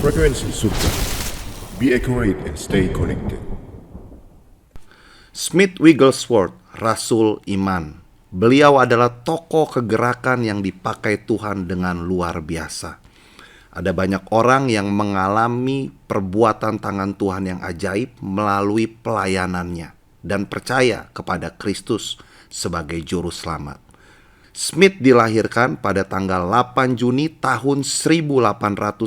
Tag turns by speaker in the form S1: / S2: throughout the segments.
S1: Frekuensi Surga. Be accurate and stay connected.
S2: Smith Wigglesworth, Rasul Iman. Beliau adalah tokoh kegerakan yang dipakai Tuhan dengan luar biasa. Ada banyak orang yang mengalami perbuatan tangan Tuhan yang ajaib melalui pelayanannya dan percaya kepada Kristus sebagai juru selamat. Smith dilahirkan pada tanggal 8 Juni tahun 1859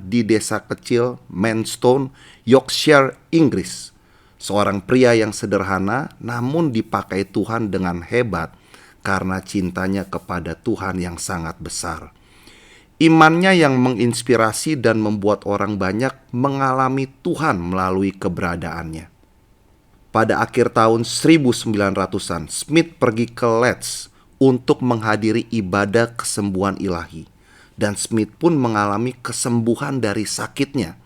S2: di desa kecil Manston, Yorkshire, Inggris. Seorang pria yang sederhana namun dipakai Tuhan dengan hebat karena cintanya kepada Tuhan yang sangat besar. Imannya yang menginspirasi dan membuat orang banyak mengalami Tuhan melalui keberadaannya. Pada akhir tahun 1900-an, Smith pergi ke Leeds untuk menghadiri ibadah kesembuhan ilahi. Dan Smith pun mengalami kesembuhan dari sakitnya.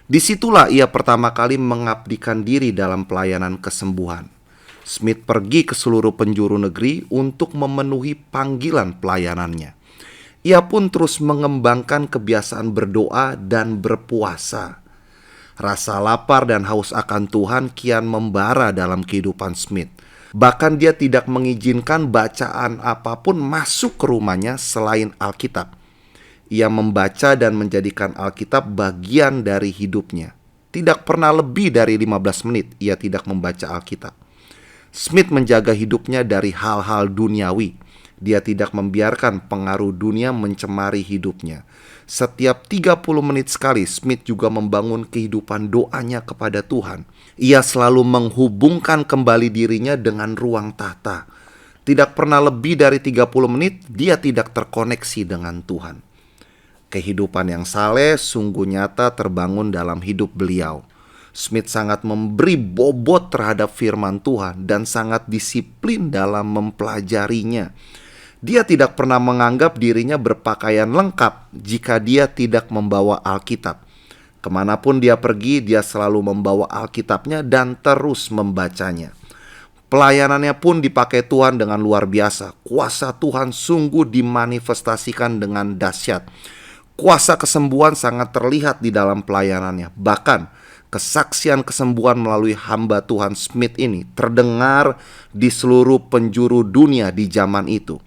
S2: Disitulah ia pertama kali mengabdikan diri dalam pelayanan kesembuhan. Smith pergi ke seluruh penjuru negeri untuk memenuhi panggilan pelayanannya. Ia pun terus mengembangkan kebiasaan berdoa dan berpuasa. Rasa lapar dan haus akan Tuhan kian membara dalam kehidupan Smith. Bahkan dia tidak mengizinkan bacaan apapun masuk ke rumahnya selain Alkitab. Ia membaca dan menjadikan Alkitab bagian dari hidupnya. Tidak pernah lebih dari 15 menit ia tidak membaca Alkitab. Smith menjaga hidupnya dari hal-hal duniawi. Dia tidak membiarkan pengaruh dunia mencemari hidupnya. Setiap 30 menit sekali Smith juga membangun kehidupan doanya kepada Tuhan. Ia selalu menghubungkan kembali dirinya dengan ruang tahta. Tidak pernah lebih dari 30 menit dia tidak terkoneksi dengan Tuhan. Kehidupan yang saleh sungguh nyata terbangun dalam hidup beliau. Smith sangat memberi bobot terhadap firman Tuhan dan sangat disiplin dalam mempelajarinya. Dia tidak pernah menganggap dirinya berpakaian lengkap jika dia tidak membawa Alkitab. Kemanapun dia pergi, dia selalu membawa Alkitabnya dan terus membacanya. Pelayanannya pun dipakai Tuhan dengan luar biasa. Kuasa Tuhan sungguh dimanifestasikan dengan dahsyat. Kuasa kesembuhan sangat terlihat di dalam pelayanannya. Bahkan kesaksian kesembuhan melalui hamba Tuhan Smith ini terdengar di seluruh penjuru dunia di zaman itu.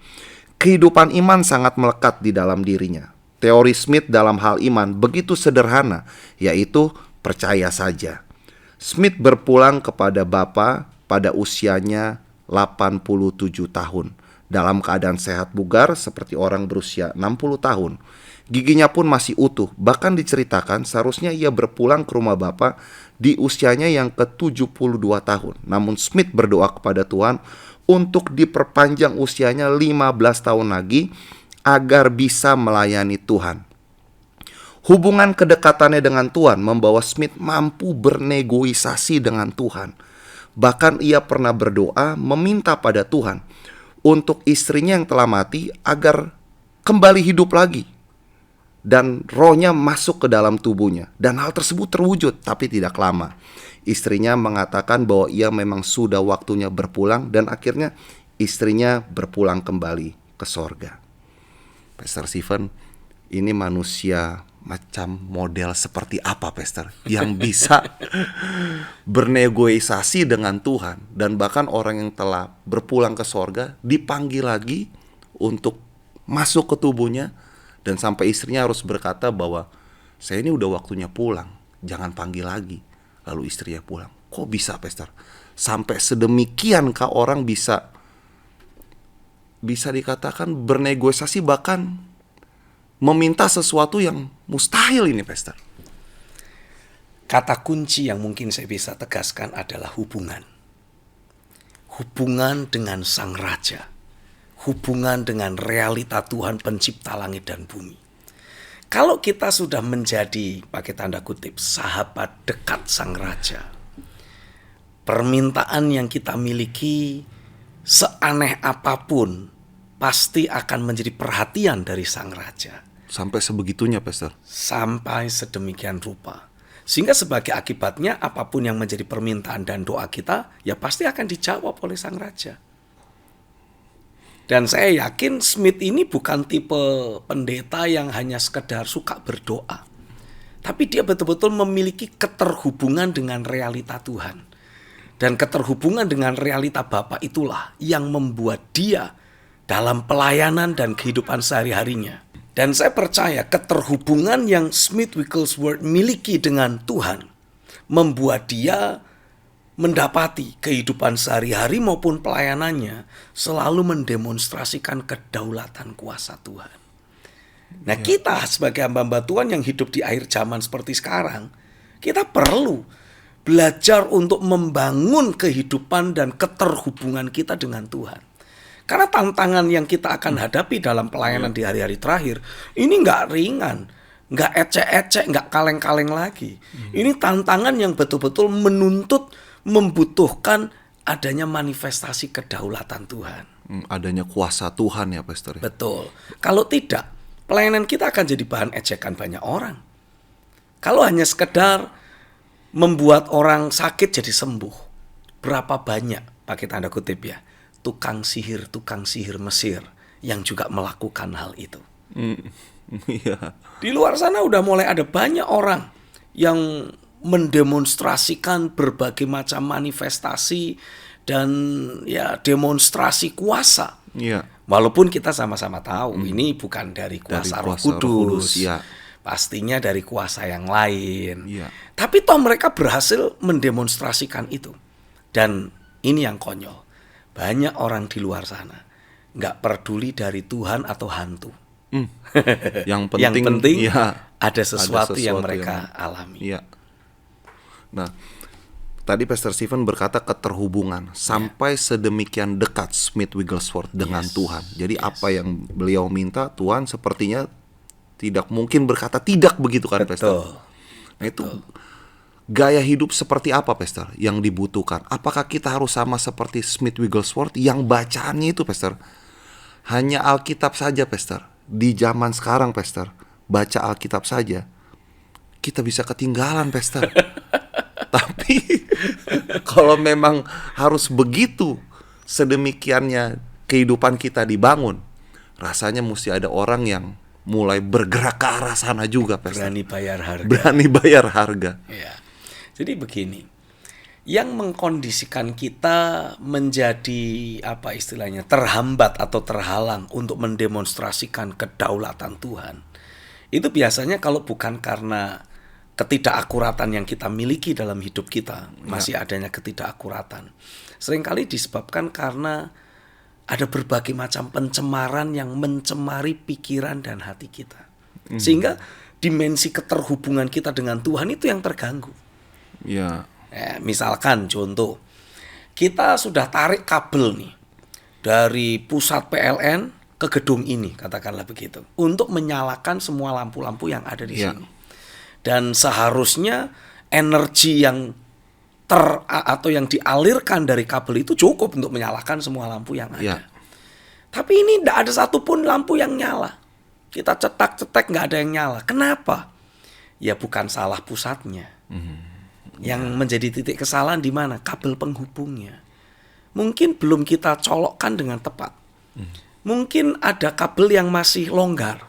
S2: Kehidupan iman sangat melekat di dalam dirinya. Teori Smith dalam hal iman begitu sederhana, yaitu percaya saja. Smith berpulang kepada Bapa pada usianya 87 tahun. Dalam keadaan sehat bugar seperti orang berusia 60 tahun. Giginya pun masih utuh. Bahkan diceritakan seharusnya ia berpulang ke rumah Bapa di usianya yang ke-72 tahun. Namun Smith berdoa kepada Tuhan untuk diperpanjang usianya 15 tahun lagi agar bisa melayani Tuhan. Hubungan kedekatannya dengan Tuhan membawa Smith mampu bernegosiasi dengan Tuhan. Bahkan ia pernah berdoa meminta pada Tuhan untuk istrinya yang telah mati agar kembali hidup lagi. Dan rohnya masuk ke dalam tubuhnya. Dan hal tersebut terwujud, tapi tidak lama. Istrinya mengatakan bahwa ia memang sudah waktunya berpulang. Dan akhirnya istrinya berpulang kembali ke sorga. Pastor Stephen, ini manusia macam model seperti apa, Pastor? Yang bisa bernegosiasi dengan Tuhan. Dan bahkan orang yang telah berpulang ke sorga dipanggil lagi untuk masuk ke tubuhnya. Dan sampai istrinya harus berkata bahwa saya ini udah waktunya pulang, jangan panggil lagi. Lalu istrinya pulang. Kok bisa, Pastor? Sampai sedemikiankah orang bisa dikatakan bernegosiasi, bahkan meminta sesuatu yang mustahil ini, Pastor?
S3: Kata kunci yang mungkin saya bisa tegaskan adalah hubungan. Hubungan dengan Sang Raja. Hubungan dengan realita Tuhan pencipta langit dan bumi. Kalau kita sudah menjadi, pakai tanda kutip, sahabat dekat Sang Raja, permintaan yang kita miliki seaneh apapun pasti akan menjadi perhatian dari Sang Raja.
S2: Sampai sebegitunya, Pastor?
S3: Sampai sedemikian rupa. Sehingga sebagai akibatnya apapun yang menjadi permintaan dan doa kita, ya pasti akan dijawab oleh Sang Raja. Dan saya yakin Smith ini bukan tipe pendeta yang hanya sekedar suka berdoa. Tapi dia betul-betul memiliki keterhubungan dengan realita Tuhan. Dan keterhubungan dengan realita Bapa itulah yang membuat dia dalam pelayanan dan kehidupan sehari-harinya. Dan saya percaya keterhubungan yang Smith Wigglesworth miliki dengan Tuhan membuat dia mendapati kehidupan sehari-hari maupun pelayanannya selalu mendemonstrasikan kedaulatan kuasa Tuhan. Nah, kita sebagai hamba-hamba Tuhan yang hidup di akhir zaman seperti sekarang, kita perlu belajar untuk membangun kehidupan dan keterhubungan kita dengan Tuhan. Karena tantangan yang kita akan hadapi dalam pelayanan di hari-hari terakhir, ini nggak ringan, nggak ecek-ecek, nggak kaleng-kaleng lagi. Ini tantangan yang betul-betul menuntut, membutuhkan adanya manifestasi kedaulatan Tuhan.
S2: Adanya kuasa Tuhan ya Pastor.
S3: Betul. Kalau tidak, pelayanan kita akan jadi bahan ejekan banyak orang. Kalau hanya sekedar membuat orang sakit jadi sembuh, berapa banyak, pakai tanda kutip ya, tukang sihir Mesir yang juga melakukan hal itu.
S2: Iya.
S3: Di luar sana udah mulai ada banyak orang yang mendemonstrasikan berbagai macam manifestasi dan ya demonstrasi kuasa.
S2: Iya.
S3: Walaupun kita sama-sama tahu ini bukan dari kuasa Roh Kudus.
S2: Ya.
S3: Pastinya dari kuasa yang lain.
S2: Iya.
S3: Tapi toh mereka berhasil mendemonstrasikan itu. Dan ini yang konyol. Banyak orang di luar sana nggak peduli dari Tuhan atau hantu.
S2: Yang penting ya,
S3: ada sesuatu yang mereka alami.
S2: Iya. Nah, tadi Pastor Stephen berkata keterhubungan sampai sedemikian dekat Smith Wigglesworth dengan Tuhan. Jadi apa yang beliau minta, Tuhan sepertinya tidak mungkin berkata tidak begitu kan, Pastor? Nah, itu gaya hidup seperti apa, Pastor, yang dibutuhkan? Apakah kita harus sama seperti Smith Wigglesworth yang bacaannya itu, Pastor, hanya Alkitab saja, Pastor? Di zaman sekarang, Pastor, baca Alkitab saja, kita bisa ketinggalan, Pastor. Tapi kalau memang harus begitu sedemikiannya kehidupan kita dibangun, rasanya mesti ada orang yang mulai bergerak ke arah sana juga, Pastor.
S3: Berani bayar harga.
S2: Berani bayar harga.
S3: Ya. Jadi begini, yang mengkondisikan kita menjadi apa istilahnya terhambat atau terhalang untuk mendemonstrasikan kedaulatan Tuhan, itu biasanya kalau bukan karena ketidakakuratan yang kita miliki dalam hidup kita, masih adanya ketidakakuratan, seringkali disebabkan karena ada berbagai macam pencemaran yang mencemari pikiran dan hati kita, sehingga dimensi keterhubungan kita dengan Tuhan itu yang terganggu.
S2: Ya.
S3: Misalkan contoh, kita sudah tarik kabel nih dari pusat PLN ke gedung ini, katakanlah begitu, untuk menyalakan semua lampu-lampu yang ada di sini. Dan seharusnya energi yang atau yang dialirkan dari kabel itu cukup untuk menyalakan semua lampu yang ada. Tapi ini tidak ada satupun lampu yang nyala. Kita cetak-cetak nggak ada yang nyala. Kenapa? Ya bukan salah pusatnya. Yang menjadi titik kesalahan di mana? Kabel penghubungnya. Mungkin belum kita colokkan dengan tepat. Mungkin ada kabel yang masih longgar.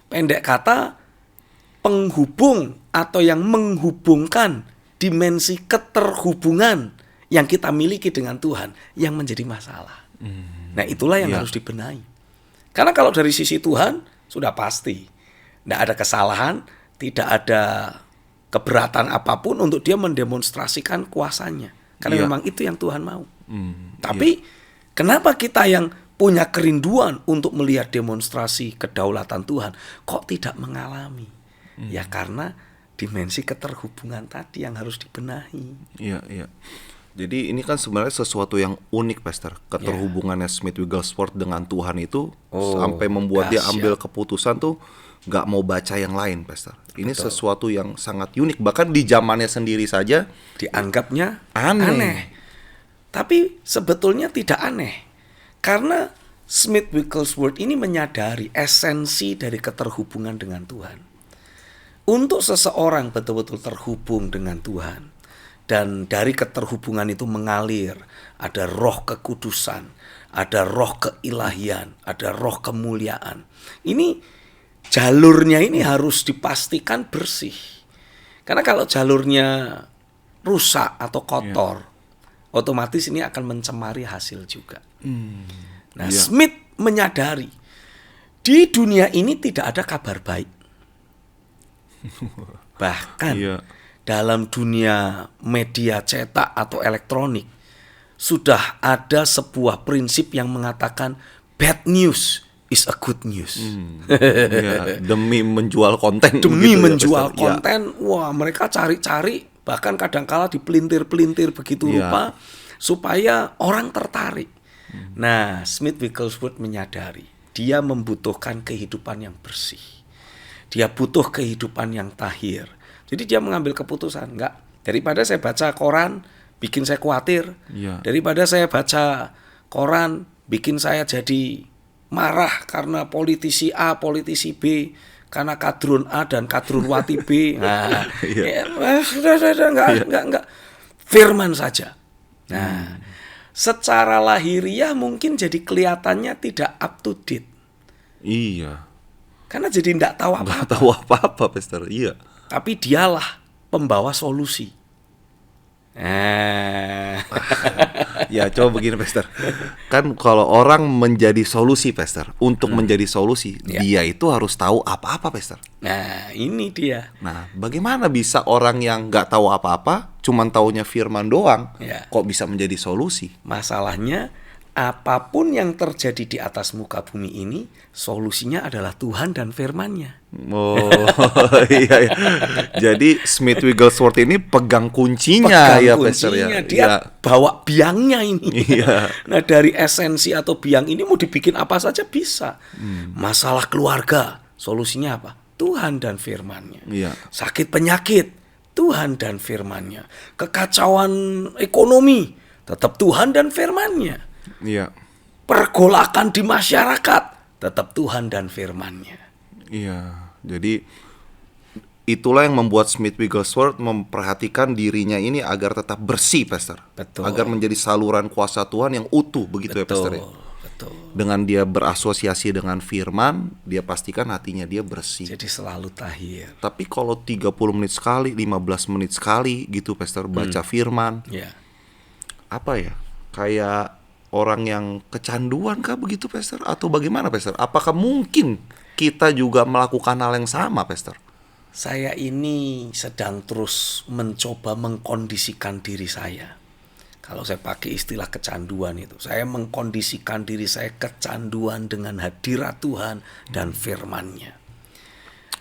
S3: Pendek kata, penghubung atau yang menghubungkan dimensi keterhubungan yang kita miliki dengan Tuhan yang menjadi masalah. Nah, itulah yang harus dibenahi. Karena kalau dari sisi Tuhan sudah pasti tidak ada kesalahan, tidak ada keberatan apapun untuk dia mendemonstrasikan kuasanya. Karena memang itu yang Tuhan mau. Tapi kenapa kita yang punya kerinduan untuk melihat demonstrasi kedaulatan Tuhan kok tidak mengalami? Ya karena dimensi keterhubungan tadi yang harus dibenahi.
S2: Iya. Jadi ini kan sebenarnya sesuatu yang unik, Pastor. Keterhubungannya Smith Wigglesworth dengan Tuhan itu sampai membuat dia ambil keputusan tuh gak mau baca yang lain, Pastor. Ini sesuatu yang sangat unik. Bahkan di zamannya sendiri saja
S3: dianggapnya aneh. Tapi sebetulnya tidak aneh. Karena Smith Wigglesworth ini menyadari esensi dari keterhubungan dengan Tuhan. Untuk seseorang betul-betul terhubung dengan Tuhan Dan dari keterhubungan itu mengalir, ada roh kekudusan, ada roh keilahian, ada roh kemuliaan. Ini jalurnya ini harus dipastikan bersih. Karena kalau jalurnya rusak atau kotor, otomatis ini akan mencemari hasil juga. Nah, Smith menyadari di dunia ini tidak ada kabar baik. Bahkan dalam dunia media cetak atau elektronik sudah ada sebuah prinsip yang mengatakan bad news is a good news.
S2: Demi menjual konten.
S3: Demi
S2: begitu
S3: menjual
S2: Pastor.
S3: konten, wah mereka cari-cari, bahkan kadangkala dipelintir-pelintir begitu rupa supaya orang tertarik. Nah, Smith Wigglesworth menyadari dia membutuhkan kehidupan yang bersih. Dia butuh kehidupan yang tahir. Jadi dia mengambil keputusan, enggak, daripada saya baca koran bikin saya khawatir, daripada saya baca koran bikin saya jadi marah karena politisi A, politisi B, karena kadrun A dan kadrun wati B. Nah, sudah enggak. Firman saja. Nah, secara lahiriah mungkin jadi kelihatannya tidak up to date.
S2: Iya.
S3: Karena jadi enggak tahu apa-apa.
S2: Nggak tahu apa-apa, Pastor. Iya.
S3: Tapi dialah pembawa solusi.
S2: Ya, coba begini, Pastor. Kan kalau orang menjadi solusi, Pastor, untuk menjadi solusi, dia itu harus tahu apa-apa, Pastor.
S3: Nah, ini dia.
S2: Nah, bagaimana bisa orang yang nggak tahu apa-apa, cuman taunya firman doang, kok bisa menjadi solusi?
S3: Masalahnya, apapun yang terjadi di atas muka bumi ini, solusinya adalah Tuhan dan firman-Nya.
S2: Oh, iya. Jadi Smith Wigglesworth ini pegang kuncinya, ya, Pastor ya.
S3: Dia bawa biangnya ini. Nah, dari esensi atau biang ini mau dibikin apa saja bisa. Masalah keluarga, solusinya apa? Tuhan dan firman-Nya. Sakit penyakit, Tuhan dan firman-Nya. Kekacauan ekonomi, tetap Tuhan dan firman-Nya. Pergolakan di masyarakat, tetap Tuhan dan firman-Nya.
S2: Iya, jadi itulah yang membuat Smith Wigglesworth memperhatikan dirinya ini agar tetap bersih, Pastor.
S3: Betul.
S2: Agar menjadi saluran kuasa Tuhan yang utuh, begitu ya, Pastor ya.
S3: Betul.
S2: Dengan dia berasosiasi dengan firman, dia pastikan hatinya dia bersih.
S3: Jadi selalu tahir.
S2: Tapi kalau 30 menit sekali, 15 menit sekali gitu, Pastor, baca firman. Apa ya? Kayak orang yang kecanduan kah begitu, Pastor? Atau bagaimana, Pastor? Apakah mungkin kita juga melakukan hal yang sama, Pastor?
S3: Saya ini sedang terus mencoba mengkondisikan diri saya. Kalau saya pakai istilah kecanduan itu, saya mengkondisikan diri saya kecanduan dengan hadirat Tuhan dan firman-Nya.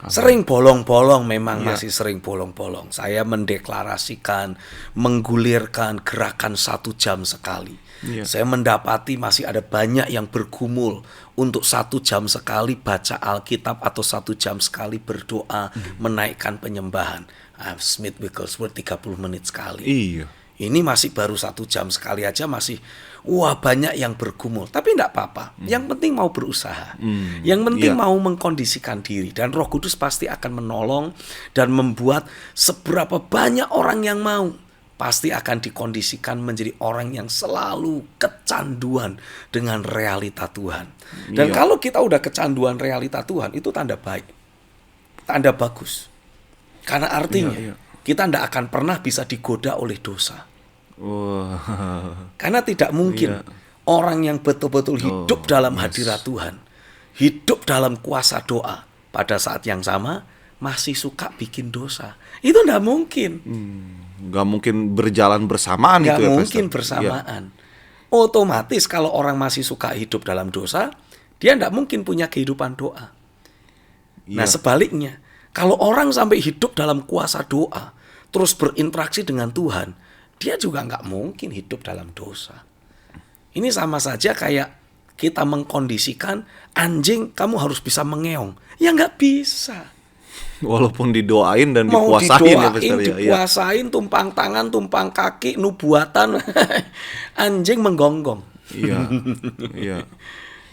S3: Sering bolong-bolong, memang masih sering bolong-bolong. Saya mendeklarasikan, menggulirkan gerakan 1 jam sekali. Saya mendapati masih ada banyak yang bergumul untuk 1 jam sekali baca Alkitab atau 1 jam sekali berdoa, menaikkan penyembahan. Smith Wigglesworth 30 menit sekali. Ini masih baru 1 jam sekali aja masih banyak yang bergumul. Tapi enggak apa-apa. Yang penting mau berusaha. Yang penting mau mengkondisikan diri. Dan Roh Kudus pasti akan menolong dan membuat seberapa banyak orang yang mau, pasti akan dikondisikan menjadi orang yang selalu kecanduan dengan realita Tuhan. Dan kalau kita udah kecanduan realita Tuhan, itu tanda baik. Tanda bagus. Karena artinya kita tidak akan pernah bisa digoda oleh dosa. Karena tidak mungkin orang yang betul-betul hidup dalam hadirat Tuhan, hidup dalam kuasa doa, pada saat yang sama masih suka bikin dosa. Itu tidak mungkin.
S2: Nggak mungkin berjalan bersamaan itu ya, Pastor?
S3: Nggak mungkin bersamaan. Otomatis kalau orang masih suka hidup dalam dosa, dia tidak mungkin punya kehidupan doa. Nah, sebaliknya, kalau orang sampai hidup dalam kuasa doa, terus berinteraksi dengan Tuhan, dia juga nggak mungkin hidup dalam dosa. Ini sama saja kayak kita mengkondisikan anjing, kamu harus bisa mengeong. Ya nggak bisa.
S2: Walaupun didoain dan
S3: mau
S2: dikuasain,
S3: didoain, dikuasain, tumpang tangan, tumpang kaki, nubuatan, anjing menggonggong.
S2: Iya.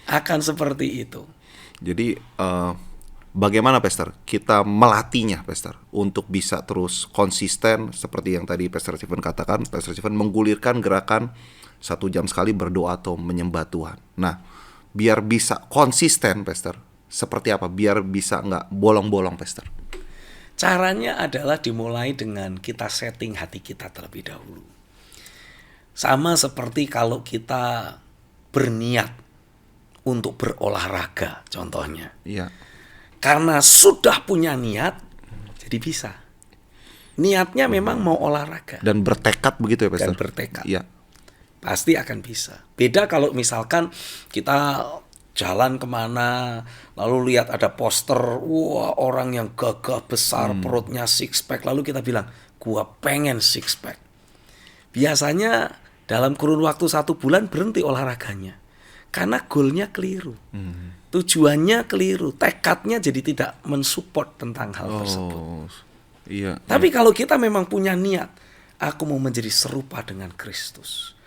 S3: Akan seperti itu.
S2: Jadi bagaimana Pastor kita melatihnya Pastor untuk bisa terus konsisten seperti yang tadi Pastor Stephen katakan. Pastor Stephen menggulirkan gerakan 1 jam sekali berdoa atau menyembah Tuhan. Nah, biar bisa konsisten Pastor, seperti apa? Biar bisa nggak bolong-bolong Pastor.
S3: Caranya adalah dimulai dengan kita setting hati kita terlebih dahulu. Sama seperti kalau kita berniat untuk berolahraga contohnya.
S2: Iya.
S3: Karena sudah punya niat, jadi bisa. Niatnya memang mau olahraga.
S2: Dan bertekad begitu ya Pastor?
S3: Dan bertekad.
S2: Iya.
S3: Pasti akan bisa. Beda kalau misalkan kita jalan kemana, lalu lihat ada poster, wah orang yang gagah besar, perutnya six pack, lalu kita bilang, gua pengen six pack. Biasanya dalam kurun waktu 1 bulan berhenti olahraganya. Karena goalnya keliru. Tujuannya keliru, tekadnya jadi tidak mensupport tentang hal tersebut.
S2: Iya.
S3: Tapi kalau kita memang punya niat, aku mau menjadi serupa dengan Kristus.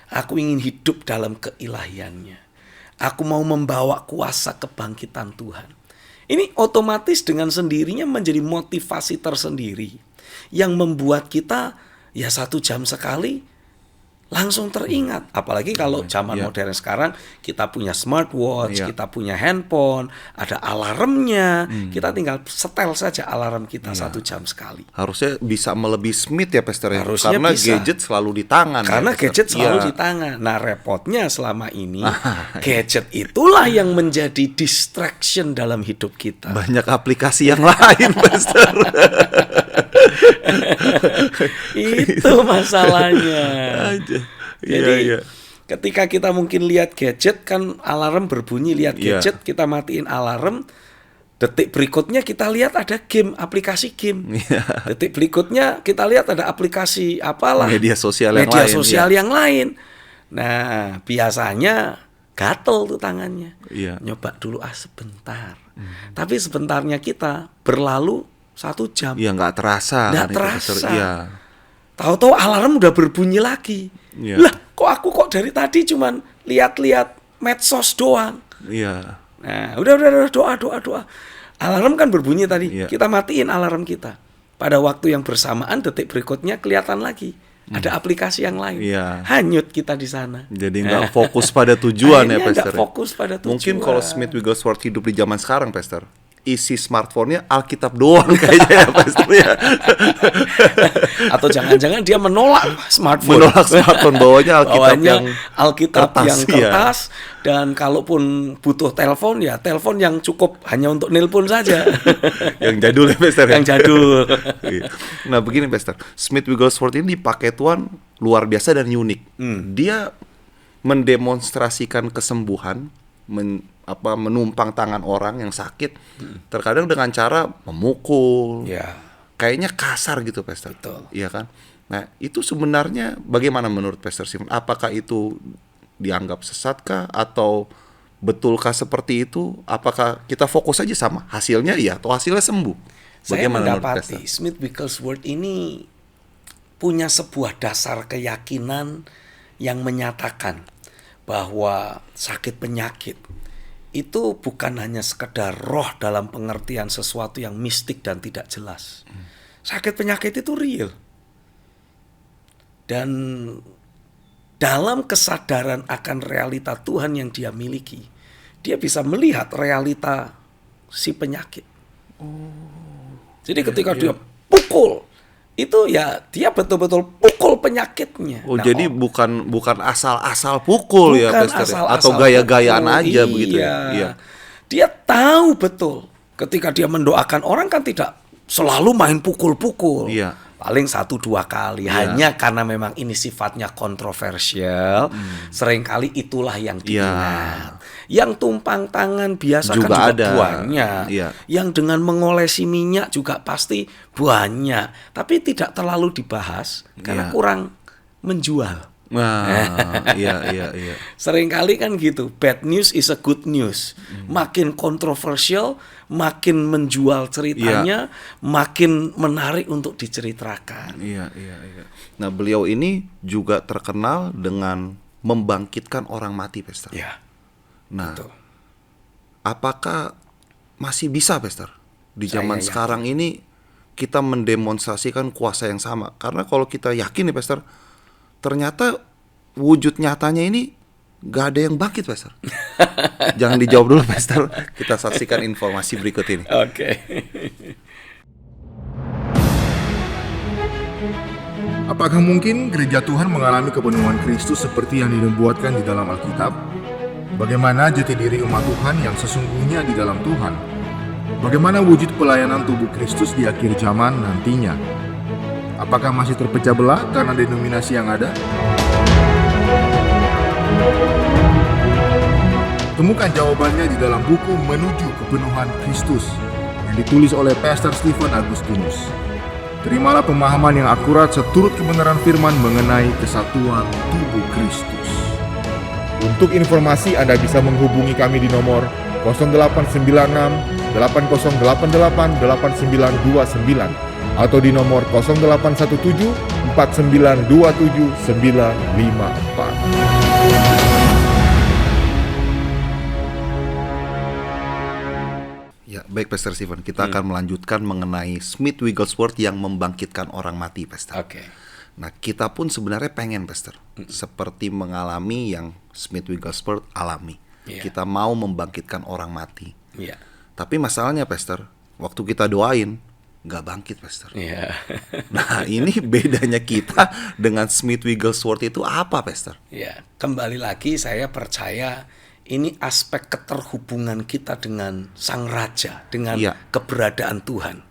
S3: Aku ingin hidup dalam keilahiannya. Aku mau membawa kuasa kebangkitan Tuhan. Ini otomatis dengan sendirinya menjadi motivasi tersendiri yang membuat kita ya 1 jam sekali langsung teringat. Apalagi kalau zaman modern sekarang kita punya smartwatch, kita punya handphone, ada alarmnya. Kita tinggal setel saja alarm kita 1 jam sekali.
S2: Harusnya bisa melebihi Smith ya Pastor ya?
S3: Harusnya
S2: karena
S3: bisa.
S2: gadget selalu di tangan.
S3: Karena
S2: ya, Pastor?
S3: gadget selalu di tangan. Nah repotnya selama ini gadget itulah yang menjadi distraction dalam hidup kita.
S2: Banyak aplikasi yang lain Pastor.
S3: Itu masalahnya. Jadi
S2: Iya.
S3: ketika kita mungkin lihat gadget kan alarm berbunyi, lihat
S2: Iya.
S3: gadget kita matiin alarm, detik berikutnya kita lihat ada game, aplikasi game. Detik berikutnya kita lihat ada aplikasi apalah,
S2: Media sosial yang lain.
S3: Nah biasanya gatel tuh tangannya.
S2: Iya.
S3: Nyoba dulu sebentar. Tapi sebentarnya kita berlalu 1 jam.
S2: Iya nggak terasa.
S3: Nggak
S2: kan itu,
S3: terasa.
S2: Pastor? Iya.
S3: Tahu-tahu alarm udah berbunyi lagi.
S2: Iya.
S3: Lah, aku dari tadi cuman lihat-lihat medsos doang.
S2: Iya.
S3: Nah, udah doa. Alarm kan berbunyi tadi.
S2: Iya.
S3: Kita matiin alarm kita. Pada waktu yang bersamaan detik berikutnya kelihatan lagi ada aplikasi yang lain.
S2: Iya.
S3: Hanyut kita di sana.
S2: Jadi nggak fokus pada tujuan ya
S3: Akhirnya
S2: Pastor.
S3: nggak fokus pada tujuan.
S2: Mungkin kalau Smith Wigglesworth hidup di zaman sekarang Pastor, isi smartphone-nya Alkitab doang kayaknya ya Pastor ya.
S3: Atau jangan-jangan dia menolak smartphone.
S2: Menolak smartphone, bawanya
S3: Alkitab yang
S2: iya.
S3: kertas. Dan kalaupun butuh telepon ya telepon yang cukup hanya untuk nelpon saja.
S2: Yang jadul ya Pastor ya.
S3: Yang jadul.
S2: Nah begini Pastor, Smith Wigglesworth ini dipakai Tuhan luar biasa dan unik. Dia mendemonstrasikan kesembuhan, menumpang tangan orang yang sakit, terkadang dengan cara memukul,
S3: Ya.
S2: kayaknya kasar gitu Pastor.
S3: Betul.
S2: Iya kan? Nah itu sebenarnya bagaimana menurut Pastor Simon? Apakah itu dianggap sesatkah atau betulkah seperti itu? Apakah kita fokus aja sama hasilnya iya atau hasilnya sembuh?
S3: Saya
S2: Bagaimana menurut
S3: mendapati
S2: Pastor?
S3: Smith Wigglesworth ini punya sebuah dasar keyakinan yang menyatakan bahwa sakit penyakit itu bukan hanya sekedar roh dalam pengertian sesuatu yang mistik dan tidak jelas. Sakit penyakit itu real. Dan dalam kesadaran akan realita Tuhan yang dia miliki, dia bisa melihat realita si penyakit. Jadi ketika dia pukul, itu ya dia betul-betul pukul penyakitnya.
S2: Oh
S3: Nah,
S2: jadi bukan asal-asal pukul ya
S3: bukan
S2: Pastor ya?
S3: asal-asal
S2: Atau gaya-gayaan
S3: pukul.
S2: aja begitu ya?
S3: Iya.
S2: Iya.
S3: Dia tahu betul ketika dia mendoakan orang kan tidak selalu main pukul-pukul.
S2: Iya.
S3: Paling 1-2 kali.
S2: Iya.
S3: Hanya karena memang ini sifatnya kontroversial, seringkali itulah yang diingat. Yang tumpang tangan biasa
S2: Juga
S3: kan juga
S2: ada.
S3: banyak.
S2: Iya.
S3: Yang dengan mengolesi minyak juga pasti banyak. Tapi tidak terlalu dibahas karena
S2: Iya.
S3: kurang menjual.
S2: Nah, iya.
S3: Seringkali kan gitu, bad news is a good news. Makin kontroversial, makin menjual ceritanya, makin menarik untuk diceritakan.
S2: Iya. Nah, beliau ini juga terkenal dengan membangkitkan orang mati, Pastor.
S3: Ya,
S2: Nah,
S3: betul.
S2: apakah masih bisa, Pastor. Di zaman
S3: Saya
S2: sekarang ini kita mendemonstrasikan kuasa yang sama. Karena kalau kita yakin nih, Pastor, ternyata wujud nyatanya ini gak ada yang bangkit, Pastor. Jangan dijawab dulu, Pastor. Kita saksikan informasi berikut ini.
S3: Oke.
S1: Apakah mungkin gereja Tuhan mengalami kepenuhan Kristus seperti yang dinubuatkan di dalam Alkitab? Bagaimana jati diri umat Tuhan yang sesungguhnya di dalam Tuhan? Bagaimana wujud pelayanan tubuh Kristus di akhir zaman nantinya? Apakah masih terpecah belah karena denominasi yang ada? Temukan jawabannya di dalam buku Menuju Kepenuhan Kristus yang ditulis oleh Pastor Stephen Agustinus. Terimalah pemahaman yang akurat seturut kebenaran firman mengenai kesatuan tubuh Kristus. Untuk informasi Anda bisa menghubungi kami di nomor 0896 8088 8929 atau di nomor 0817 4927 954.
S2: Ya, baik Pastor Stephen, kita akan melanjutkan mengenai Smith Wigglesworth yang membangkitkan orang mati, Pastor.
S3: Oke.
S2: Nah, kita pun sebenarnya pengen, Pastor, seperti mengalami yang Smith Wigglesworth alami.
S3: Iya.
S2: Kita mau membangkitkan orang mati.
S3: Iya.
S2: Tapi masalahnya, Pastor, waktu kita doain, nggak bangkit, Pastor.
S3: Iya.
S2: Nah, ini bedanya kita dengan Smith Wigglesworth itu apa, Pastor?
S3: Ya, kembali lagi saya percaya ini aspek keterhubungan kita dengan Sang Raja, dengan
S2: Iya.
S3: keberadaan Tuhan.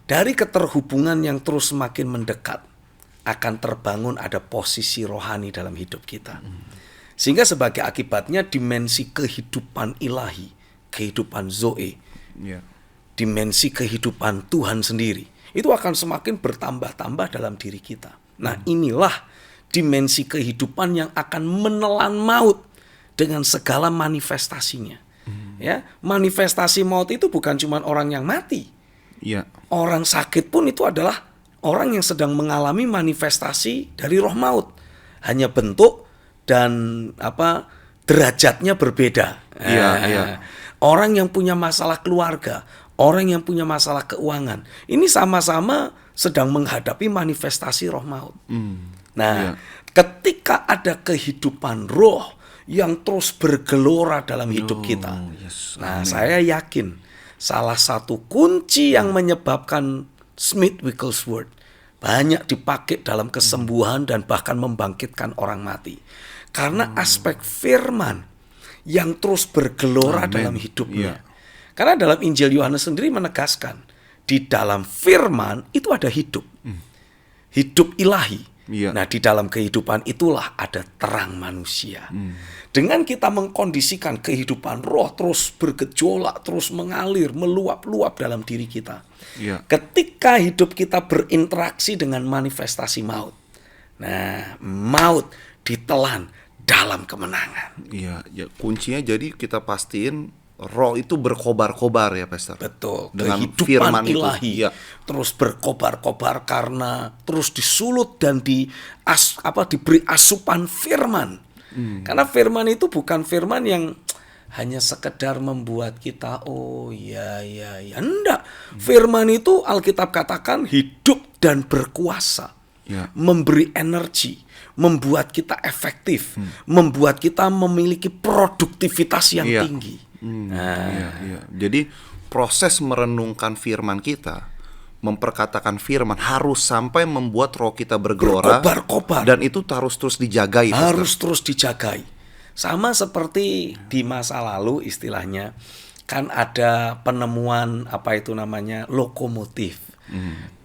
S3: Dari keterhubungan yang terus semakin mendekat, akan terbangun ada posisi rohani dalam hidup kita. Sehingga sebagai akibatnya dimensi kehidupan ilahi, kehidupan Zoe,
S2: Ya.
S3: dimensi kehidupan Tuhan sendiri, itu akan semakin bertambah-tambah dalam diri kita. Nah, inilah dimensi kehidupan yang akan menelan maut dengan segala manifestasinya. Ya, manifestasi maut itu bukan cuma orang yang mati.
S2: Iya.
S3: Orang sakit pun itu adalah orang yang sedang mengalami manifestasi dari roh maut. Hanya bentuk dan derajatnya berbeda.
S2: Iya, iya.
S3: Orang yang punya masalah keluarga, orang yang punya masalah keuangan, ini sama-sama sedang menghadapi manifestasi roh maut. Nah,
S2: iya.
S3: ketika ada kehidupan roh yang terus bergelora dalam hidup kita,
S2: yes.
S3: nah saya yakin salah satu kunci yang menyebabkan Smith Wigglesworth banyak dipakai dalam kesembuhan dan bahkan membangkitkan orang mati, karena aspek firman yang terus bergelora
S2: Amen.
S3: dalam hidupnya.
S2: Iya.
S3: Karena dalam Injil Yohanes sendiri menegaskan, di dalam firman itu ada hidup. Hidup ilahi.
S2: Iya.
S3: Nah, di dalam kehidupan itulah ada terang manusia. Dengan kita mengkondisikan kehidupan roh terus bergejolak, terus mengalir, meluap-luap dalam diri kita.
S2: Iya.
S3: Ketika hidup kita berinteraksi dengan manifestasi maut. Nah, maut ditelan dalam kemenangan.
S2: Iya, ya, kuncinya jadi kita pastiin roh itu berkobar-kobar ya, Pastor.
S3: Betul.
S2: Dengan
S3: Kehidupan
S2: firman itu.
S3: ilahi
S2: Iya.
S3: terus berkobar-kobar karena terus disulut dan diberi asupan firman. Karena firman itu bukan firman yang hanya sekedar membuat kita ya. Enggak. Firman itu Alkitab katakan hidup dan berkuasa.
S2: Ya.
S3: Memberi energi, membuat kita efektif, membuat kita memiliki produktivitas yang
S2: Iya.
S3: tinggi.
S2: Iya. Jadi proses merenungkan firman kita, memperkatakan firman harus sampai membuat roh kita bergelora.
S3: Berkobar-kobar.
S2: Dan itu harus terus dijagai, Pastor.
S3: Harus terus dijagai. Sama seperti di masa lalu istilahnya, kan ada penemuan lokomotif.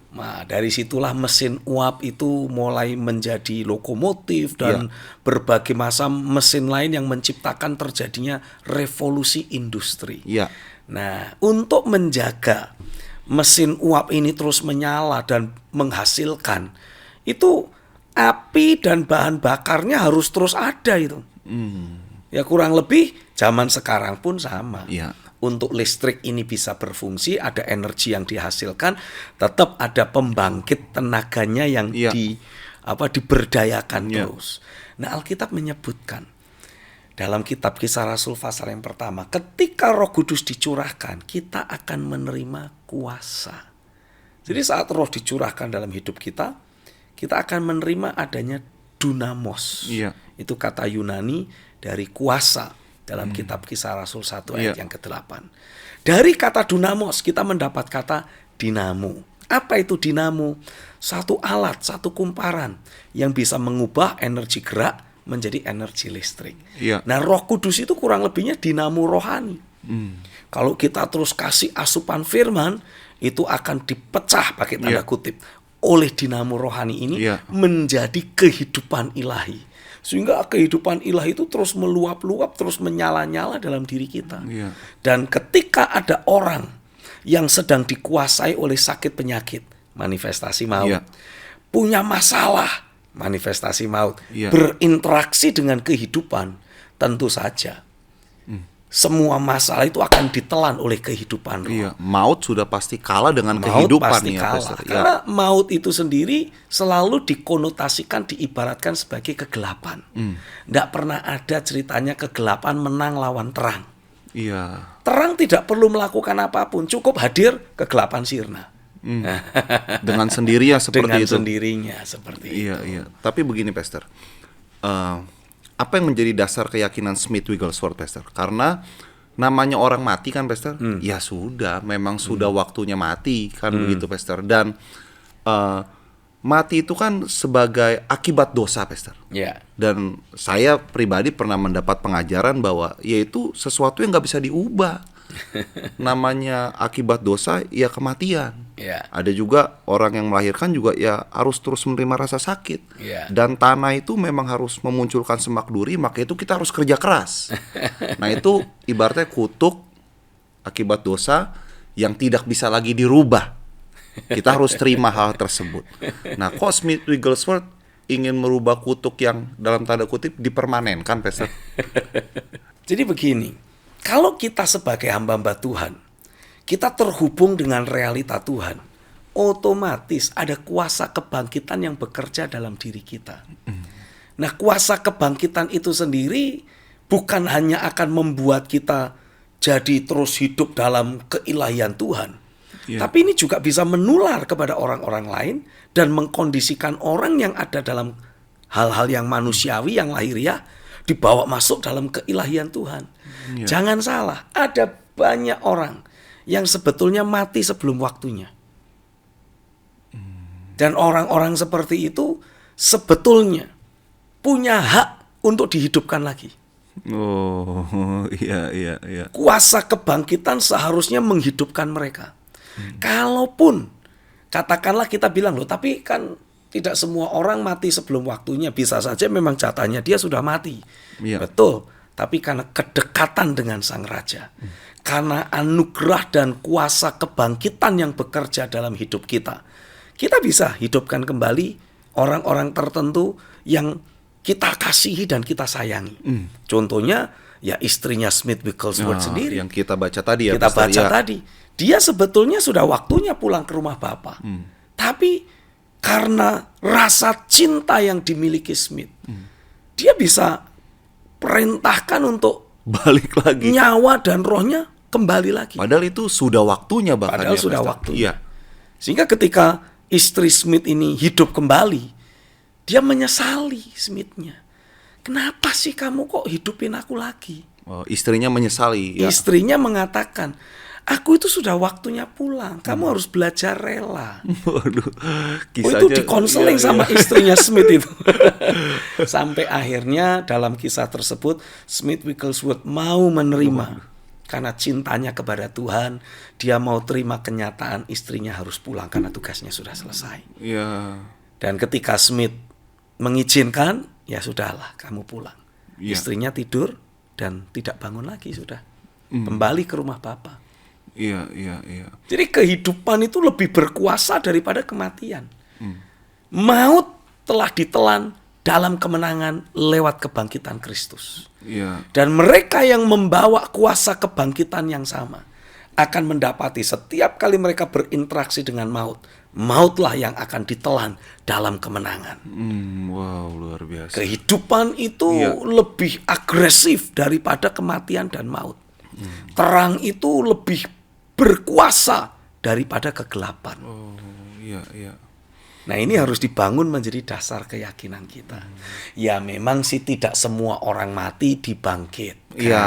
S3: Nah, dari situlah mesin uap itu mulai menjadi lokomotif dan berbagai macam mesin lain yang menciptakan terjadinya revolusi industri.
S2: Iya.
S3: Nah, untuk menjaga mesin uap ini terus menyala dan menghasilkan, itu api dan bahan bakarnya harus terus ada itu. Ya kurang lebih zaman sekarang pun sama.
S2: Iya.
S3: Untuk listrik ini bisa berfungsi, ada energi yang dihasilkan, tetap ada pembangkit tenaganya yang
S2: Iya.
S3: diberdayakan
S2: Iya.
S3: terus. Nah, Alkitab menyebutkan dalam kitab Kisah Rasul pasal yang pertama, ketika Roh Kudus dicurahkan, kita akan menerima kuasa. Jadi saat Roh dicurahkan dalam hidup kita akan menerima adanya dunamos.
S2: Iya.
S3: Itu kata Yunani dari kuasa dalam kitab Kisah Rasul 1 ayat
S2: Iya.
S3: yang ke-8. Dari kata dunamos kita mendapat kata dinamo. Apa itu dinamo? Satu alat, satu kumparan yang bisa mengubah energi gerak menjadi energi listrik.
S2: Iya.
S3: Nah, Roh Kudus itu kurang lebihnya dinamo rohani. Kalau kita terus kasih asupan firman, itu akan dipecah pakai tanda
S2: Iya.
S3: kutip oleh dinamo rohani ini
S2: Iya.
S3: menjadi kehidupan ilahi. Sehingga kehidupan ilahi itu terus meluap-luap, terus menyala-nyala dalam diri kita.
S2: Iya.
S3: Dan ketika ada orang yang sedang dikuasai oleh sakit penyakit, manifestasi maut,
S2: Iya.
S3: punya masalah, manifestasi maut,
S2: Iya.
S3: berinteraksi dengan kehidupan, tentu saja semua masalah itu akan ditelan oleh kehidupan roh.
S2: Iya, maut sudah pasti kalah dengan
S3: Maut
S2: kehidupan
S3: pasti
S2: ya,
S3: kalah.
S2: Pastor. Ya.
S3: Karena maut itu sendiri selalu dikonotasikan, diibaratkan sebagai kegelapan. Nggak pernah ada ceritanya kegelapan menang lawan terang.
S2: Iya.
S3: Terang tidak perlu melakukan apapun, cukup hadir, kegelapan sirna.
S2: Dengan sendirinya seperti
S3: Dengan
S2: itu.
S3: sendirinya seperti itu.
S2: Iya, iya. Tapi begini, Pastor. Apa yang menjadi dasar keyakinan Smith Wigglesworth, Pastor? Karena namanya orang mati kan, Pastor. Ya sudah, memang sudah waktunya mati kan begitu, Pastor. Dan mati itu kan sebagai akibat dosa, Pastor.
S3: Ya.
S2: Dan saya pribadi pernah mendapat pengajaran bahwa yaitu sesuatu yang nggak bisa diubah. Namanya akibat dosa ya kematian.
S3: Ya.
S2: Ada juga orang yang melahirkan juga ya harus terus menerima rasa sakit.
S3: Ya.
S2: Dan tanah itu memang harus memunculkan semak duri, maka itu kita harus kerja keras. Nah itu ibaratnya kutuk akibat dosa yang tidak bisa lagi dirubah. Kita harus terima hal tersebut. Nah, kok Smith Wigglesworth ingin merubah kutuk yang dalam tanda kutip dipermanenkan, Pastor?
S3: Jadi begini, kalau kita sebagai hamba-hamba Tuhan, kita terhubung dengan realita Tuhan, otomatis ada kuasa kebangkitan yang bekerja dalam diri kita. Nah, kuasa kebangkitan itu sendiri bukan hanya akan membuat kita jadi terus hidup dalam keilahian Tuhan, tapi ini juga bisa menular kepada orang-orang lain dan mengkondisikan orang yang ada dalam hal-hal yang manusiawi, yang lahiriah, dibawa masuk dalam keilahian Tuhan. Jangan salah, ada banyak orang yang sebetulnya mati sebelum waktunya. Dan orang-orang seperti itu sebetulnya punya hak untuk dihidupkan lagi.
S2: Oh, iya, iya, iya.
S3: Kuasa kebangkitan seharusnya menghidupkan mereka. Kalaupun katakanlah kita bilang, loh tapi kan tidak semua orang mati sebelum waktunya. Bisa saja memang jatahnya dia sudah mati.
S2: Iya.
S3: Betul. Tapi karena kedekatan dengan Sang Raja, karena anugerah dan kuasa kebangkitan yang bekerja dalam hidup kita, kita bisa hidupkan kembali orang-orang tertentu yang kita kasihi dan kita sayangi. Contohnya ya istrinya Smith Wigglesworth sendiri.
S2: Yang kita baca tadi ya,
S3: Kita
S2: Pastor,
S3: baca
S2: ya.
S3: tadi. Dia sebetulnya sudah waktunya pulang ke rumah Bapa. Tapi karena rasa cinta yang dimiliki Smith, dia bisa perintahkan untuk
S2: Balik lagi.
S3: nyawa dan rohnya kembali lagi.
S2: Padahal itu sudah waktunya bahkan.
S3: Padahal
S2: ya,
S3: sudah
S2: Pastor.
S3: waktunya.
S2: Iya.
S3: Sehingga ketika istri Smith ini hidup kembali, dia menyesali Smithnya. Kenapa sih kamu kok hidupin aku lagi?
S2: Oh, istrinya menyesali. Ya.
S3: Istrinya mengatakan, aku itu sudah waktunya pulang. Kamu harus belajar rela.
S2: Waduh,
S3: Oh, itu dikonseling sama istrinya Smith itu. Sampai akhirnya dalam kisah tersebut Smith Wigglesworth mau menerima. Karena cintanya kepada Tuhan, dia mau terima kenyataan istrinya harus pulang karena tugasnya sudah selesai.
S2: Iya.
S3: Dan ketika Smith mengizinkan, ya sudahlah kamu pulang.
S2: Iya.
S3: Istrinya tidur dan tidak bangun lagi sudah. Kembali ke rumah Bapa.
S2: Iya, iya, iya.
S3: Jadi kehidupan itu lebih berkuasa daripada kematian. Maut telah ditelan dalam kemenangan lewat kebangkitan Kristus.
S2: Iya.
S3: Dan mereka yang membawa kuasa kebangkitan yang sama akan mendapati setiap kali mereka berinteraksi dengan maut, mautlah yang akan ditelan dalam kemenangan.
S2: Wow, luar biasa.
S3: Kehidupan itu
S2: Iya.
S3: lebih agresif daripada kematian dan maut. Terang itu lebih berkuasa daripada kegelapan.
S2: Oh, iya, iya.
S3: Nah, ini harus dibangun menjadi dasar keyakinan kita. Ya memang sih tidak semua orang mati dibangkit.
S2: Iya,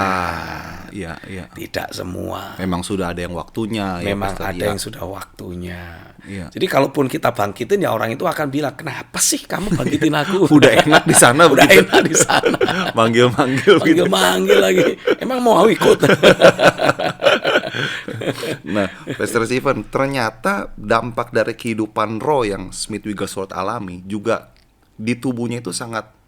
S2: iya, iya.
S3: Tidak semua.
S2: Memang sudah ada yang waktunya.
S3: Memang
S2: Pastor,
S3: ada
S2: ya.
S3: yang sudah waktunya.
S2: Iya.
S3: Jadi kalaupun kita bangkitin, ya orang itu akan bilang, kenapa sih kamu bangkitin aku?
S2: Udah enak di sana,
S3: Udah
S2: begitu.
S3: enak di sana.
S2: Manggil-manggil gitu.
S3: Manggil-manggil lagi. Emang mau ikut?
S2: Nah, Pastor Stephen, ternyata dampak dari kehidupan roh yang Smith Wigglesworth alami juga di tubuhnya itu sangat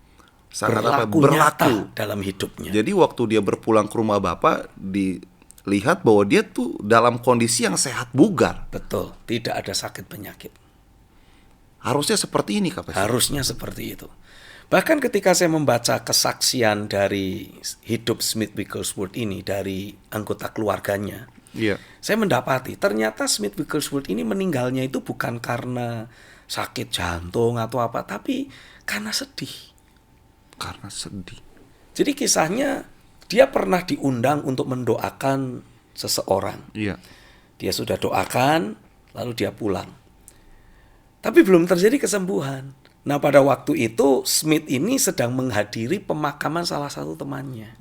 S3: Berlaku nyata dalam hidupnya.
S2: Jadi waktu dia berpulang ke rumah Bapak, dilihat bahwa dia tuh dalam kondisi yang sehat bugar.
S3: Betul, tidak ada sakit penyakit.
S2: Harusnya seperti ini, Kak Pastor.
S3: Harusnya seperti itu. Bahkan ketika saya membaca kesaksian dari hidup Smith Wigglesworth ini, dari anggota keluarganya,
S2: Iya.
S3: saya mendapati ternyata Smith Wigglesworth ini meninggalnya itu bukan karena sakit jantung atau apa, tapi karena sedih.
S2: Karena sedih.
S3: Jadi kisahnya, dia pernah diundang untuk mendoakan seseorang.
S2: Iya.
S3: Dia sudah doakan, lalu dia pulang. Tapi belum terjadi kesembuhan. Nah, pada waktu itu Smith ini sedang menghadiri pemakaman salah satu temannya.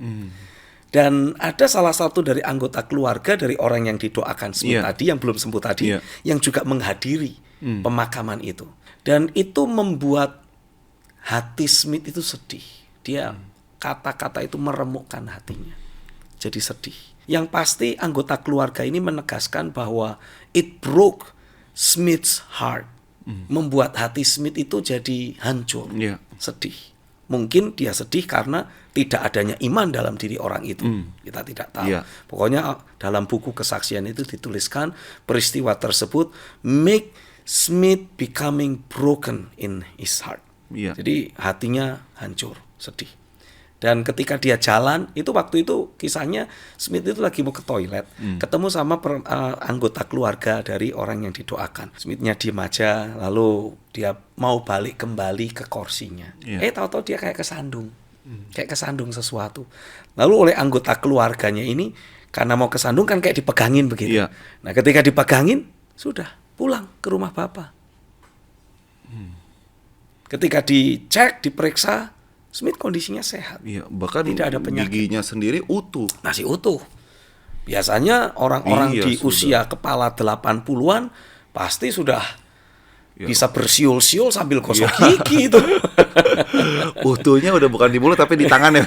S3: Dan ada salah satu dari anggota keluarga dari orang yang didoakan Smith
S2: Iya.
S3: tadi, yang belum sembuh tadi,
S2: Iya.
S3: yang juga menghadiri pemakaman itu. Dan itu membuat hati Smith itu sedih. Dia kata-kata itu meremukkan hatinya. Jadi sedih. Yang pasti anggota keluarga ini menegaskan bahwa it broke Smith's heart. Membuat hati Smith itu jadi hancur,
S2: Iya.
S3: sedih. Mungkin dia sedih karena tidak adanya iman dalam diri orang itu. Kita tidak tahu.
S2: Iya.
S3: Pokoknya dalam buku kesaksian itu dituliskan peristiwa tersebut make Smith becoming broken in his heart.
S2: Iya.
S3: Jadi hatinya hancur, sedih. Dan ketika dia jalan, itu waktu itu kisahnya Smith itu lagi mau ke toilet, ketemu sama anggota keluarga dari orang yang didoakan. Smithnya diem aja, lalu dia mau balik kembali ke kursinya.
S2: Iya.
S3: Tahu-tahu dia kayak kesandung, kayak kesandung sesuatu. Lalu oleh anggota keluarganya ini, karena mau kesandung kan kayak dipegangin begitu.
S2: Iya.
S3: Nah, ketika dipegangin, sudah pulang ke rumah bapak. Ketika dicek, diperiksa, Smith kondisinya sehat.
S2: Iya, bahkan
S3: Tidak ada penyakit.
S2: giginya sendiri utuh.
S3: Masih utuh. Biasanya orang-orang
S2: Iya,
S3: di
S2: sudah.
S3: usia kepala 80-an pasti sudah
S2: Ya.
S3: bisa bersiul-siul sambil gosok gigi itu.
S2: Utuhnya udah bukan di mulut tapi di tangan ya.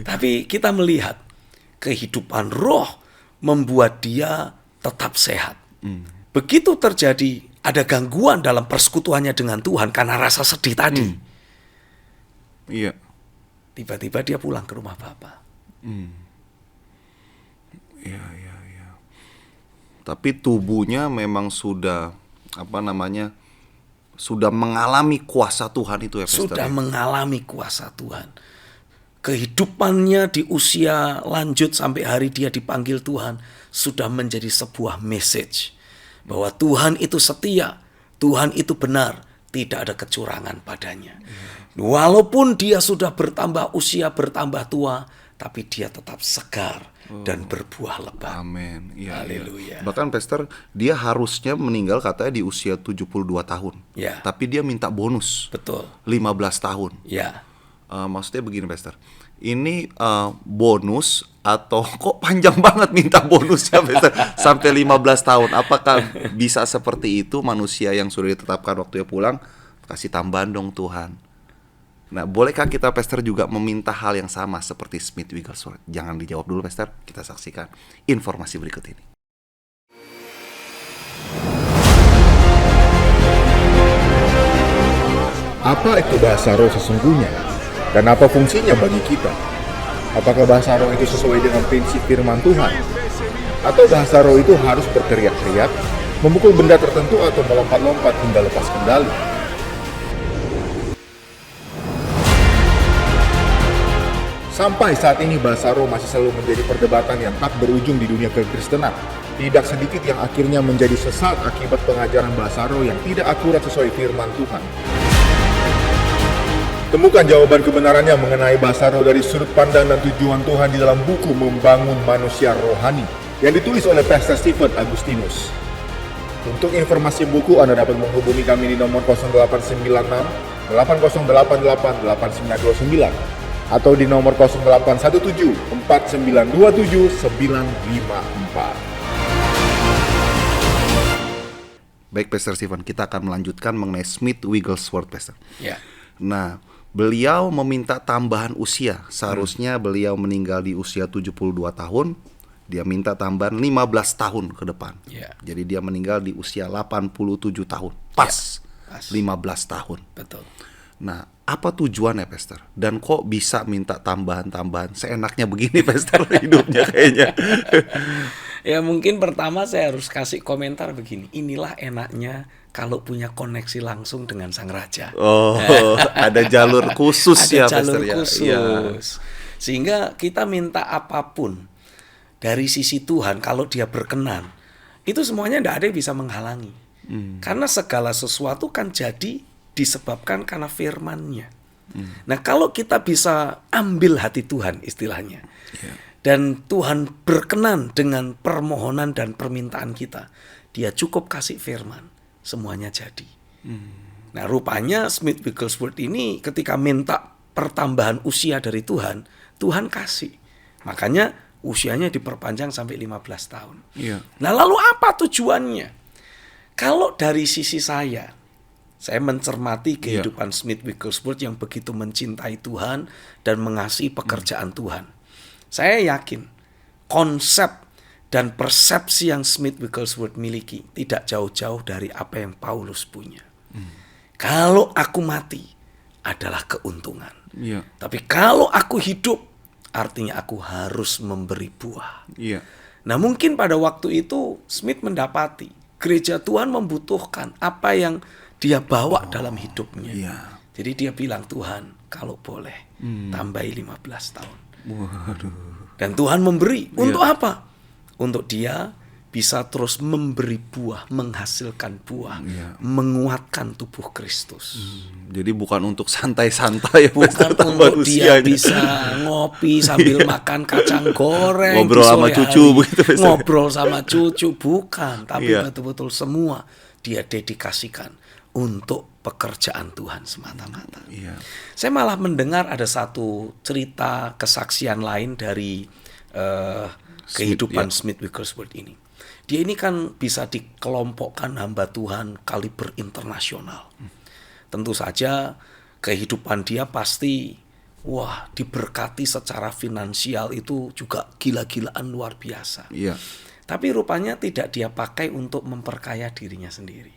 S3: Tapi kita melihat kehidupan roh membuat dia tetap sehat. Begitu terjadi ada gangguan dalam persekutuannya dengan Tuhan karena rasa sedih tadi.
S2: Iya.
S3: Tiba-tiba dia pulang ke rumah bapak.
S2: Iya, iya, iya. Tapi tubuhnya memang sudah sudah mengalami kuasa Tuhan itu ya, Pastor.
S3: Sudah mengalami kuasa Tuhan. Kehidupannya di usia lanjut sampai hari dia dipanggil Tuhan sudah menjadi sebuah message bahwa Tuhan itu setia, Tuhan itu benar, tidak ada kecurangan padanya. Walaupun dia sudah bertambah usia, bertambah tua, tapi dia tetap segar dan berbuah lebat.
S2: Amin. Iya,
S3: Haleluya.
S2: iya. Bahkan Pastor, dia harusnya meninggal katanya di usia 72 tahun.
S3: Ya.
S2: Tapi dia minta bonus
S3: Betul.
S2: 15 tahun.
S3: Ya.
S2: Maksudnya begini, Pastor. Ini bonus atau kok panjang banget minta bonusnya, Pastor? Sampai 15 tahun. Apakah bisa seperti itu manusia yang sudah ditetapkan waktunya pulang? Kasih tambahan dong Tuhan. Nah, bolehkah kita, Pastor, juga meminta hal yang sama seperti Smith Wigglesworth? Jangan dijawab dulu, Pastor. Kita saksikan informasi berikut ini.
S1: Apa itu bahasa roh sesungguhnya? Dan apa fungsinya bagi kita? Apakah bahasa roh itu sesuai dengan prinsip firman Tuhan? Atau bahasa roh itu harus berteriak-teriak, memukul benda tertentu atau melompat-lompat hingga lepas kendali? Sampai saat ini bahasa roh masih selalu menjadi perdebatan yang tak berujung di dunia kekristenan. Tidak sedikit yang akhirnya menjadi sesat akibat pengajaran bahasa roh yang tidak akurat sesuai firman Tuhan. Temukan jawaban kebenarannya mengenai bahasa roh dari sudut pandang dan tujuan Tuhan di dalam buku Membangun Manusia Rohani yang ditulis oleh Pastor Stephen Agustinus. Untuk informasi buku Anda dapat menghubungi kami di nomor 0896 8088 8929 atau di nomor 0817 4927 954.
S2: Baik, Pastor Stephen, kita akan melanjutkan mengenai Smith Wigglesworth, Pastor.
S3: Ya.
S2: Nah, beliau meminta tambahan usia. Seharusnya beliau meninggal di usia 72 tahun. Dia minta tambahan 15 tahun ke depan.
S3: Ya.
S2: Jadi dia meninggal di usia 87 tahun. Pas,
S3: pas.
S2: 15 tahun.
S3: Betul.
S2: Nah, apa tujuannya, Pastor? Dan kok bisa minta tambahan-tambahan? Seenaknya begini, Pastor, hidupnya kayaknya.
S3: Ya mungkin pertama saya harus kasih komentar begini. Inilah enaknya kalau punya koneksi langsung dengan Sang Raja.
S2: Oh, ada jalur khusus ya,
S3: Ada jalur
S2: Pastor, ya?
S3: khusus.
S2: Iya.
S3: Sehingga kita minta apapun dari sisi Tuhan, kalau dia berkenan, itu semuanya tidak ada yang bisa menghalangi. Karena segala sesuatu kan jadi disebabkan karena firman-Nya. Nah, kalau kita bisa ambil hati Tuhan istilahnya, dan Tuhan berkenan dengan permohonan dan permintaan kita, Dia cukup kasih firman, semuanya jadi. Nah, rupanya Smith Wigglesworth ini ketika minta pertambahan usia dari Tuhan, Tuhan kasih. Makanya usianya diperpanjang sampai 15 tahun.
S2: Iya.
S3: Nah, lalu apa tujuannya? Kalau dari sisi saya mencermati kehidupan Smith Wigglesworth yang begitu mencintai Tuhan dan mengasihi pekerjaan Tuhan. Saya yakin konsep dan persepsi yang Smith Wigglesworth miliki tidak jauh-jauh dari apa yang Paulus punya. Kalau aku mati adalah keuntungan.
S2: Iya.
S3: Tapi kalau aku hidup, artinya aku harus memberi buah.
S2: Iya.
S3: Nah, mungkin pada waktu itu Smith mendapati gereja Tuhan membutuhkan apa yang dia bawa dalam hidupnya.
S2: Iya.
S3: Jadi dia bilang, Tuhan, kalau boleh tambahi 15 tahun.
S2: Waduh.
S3: Dan Tuhan memberi. Untuk apa? Untuk dia bisa terus memberi buah, menghasilkan buah, menguatkan tubuh Kristus.
S2: Jadi bukan untuk santai-santai,
S3: Bukan untuk dia bisa ngopi sambil makan kacang goreng,
S2: ngobrol
S3: di
S2: sama
S3: sore
S2: cucu
S3: hari.
S2: begitu, Pastor.
S3: Ngobrol sama cucu, bukan. Tapi
S2: Iya.
S3: betul-betul semua dia dedikasikan untuk pekerjaan Tuhan semata-mata.
S2: Iya.
S3: Saya malah mendengar ada satu cerita kesaksian lain dari kehidupan Smith Wigglesworth ini. Dia ini kan bisa dikelompokkan hamba Tuhan kaliber internasional. Tentu saja kehidupan dia pasti diberkati secara finansial itu juga gila-gilaan luar biasa.
S2: Iya.
S3: Tapi rupanya tidak dia pakai untuk memperkaya dirinya sendiri.